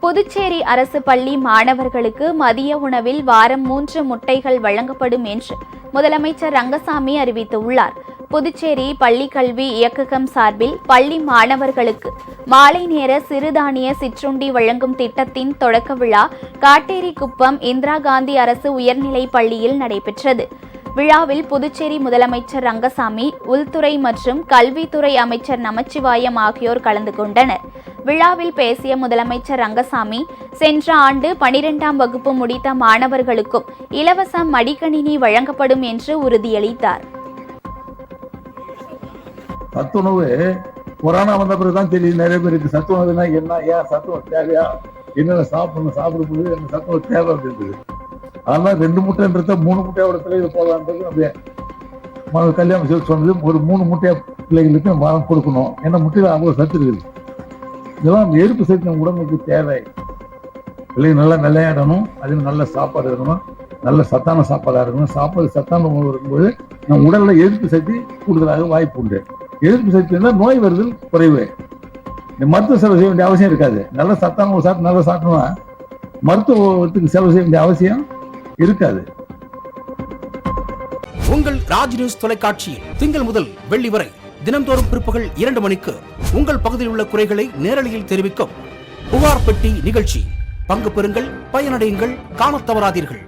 புதுச்சேரி அரசு பள்ளி மாணவர்களுக்கு மதிய உணவில் வாரம் 3 முட்டைகள் வழங்கப்படும் என்று முதலமைச்சர் ரங்கசாமி அறிவித்துள்ளார். புதுச்சேரி பள்ளிக்கல்வி இயக்ககம் சார்பில் பள்ளி மாணவர்களுக்கு மாலை நேர சிறுதானிய சிற்றுண்டி வழங்கும் திட்டத்தின் தொடக்க விழா காட்டேரிக்குப்பம் இந்திரா காந்தி அரசு உயர்நிலைப் பள்ளியில் நடைபெற்றது. விழாவில் புதுச்சேரி முதலமைச்சர் ரங்கசாமி, உள்துறை மற்றும் கல்வித்துறை அமைச்சர் நமச்சிவாயம் ஆகியோர் கலந்து கொண்டனர். விழாவில் பேசிய முதலமைச்சர் ரங்கசாமி, சென்ற ஆண்டு 12ஆம் வகுப்பு முடித்த மாணவர்களுக்கும் இலவச மடிக்கணினி வழங்கப்படும் என்று உறுதியளித்தார். சத்துணவு கொரோனா வந்த பிறகுதான் தெரியுது நிறைய பேருக்கு சத்துணவுனா என்ன, ஏன் சத்துணவு தேவையா, என்னென்ன சாப்பிடணும், சாப்பிடும்போது என்ன சத்துணவு தேவை அப்படின்றது. அதனால 2 முட்டைன்றத 3 முட்டையோட பிள்ளைகள் போகலான்றது அப்படியே கல்யாணம் சொன்னது. ஒரு 3 முட்டையா பிள்ளைகளுக்கு கொடுக்கணும். ஏன்னா முட்டையில் அவ்வளோ சத்து இருக்குது. இதெல்லாம் எதிர்ப்பு சக்தி நம்ம உடம்புக்கு தேவை. பிள்ளைங்க நல்லா விளையாடணும், அது நல்ல சாப்பாடு இருக்கணும், நல்ல சத்தான சாப்பாடாக இருக்கணும். சாப்பாடு சத்தான உணவு இருக்கும்போது நம்ம உடலில் எதிர்ப்பு சக்தி கூடுதலாக வாய்ப்பு உண்டு. எதிர்ப்பு சக்தி இருந்தால் நோய் வருதல் குறைவு. மருத்துவ செலவு செய்ய வேண்டிய அவசியம் இருக்காது. நல்ல சத்தான உணவு சாப்பிட்டு நல்லா சாப்பிட்டோம்னா மருத்துவத்துக்கு செலவு செய்ய வேண்டிய அவசியம் இருக்காது. உங்கள் ராஜ் நியூஸ் தொலைக்காட்சியில் திங்கள் முதல் வெள்ளி வரை தினந்தோறும் பிற்பகல் 2 மணிக்கு உங்கள் பகுதியில் உள்ள குறைகளை நேரலையில் தெரிவிக்கும் புகார் பெட்டி நிகழ்ச்சி. பங்கு பெறுங்கள், பயனடையுங்கள், காணத் தவறாதீர்கள்.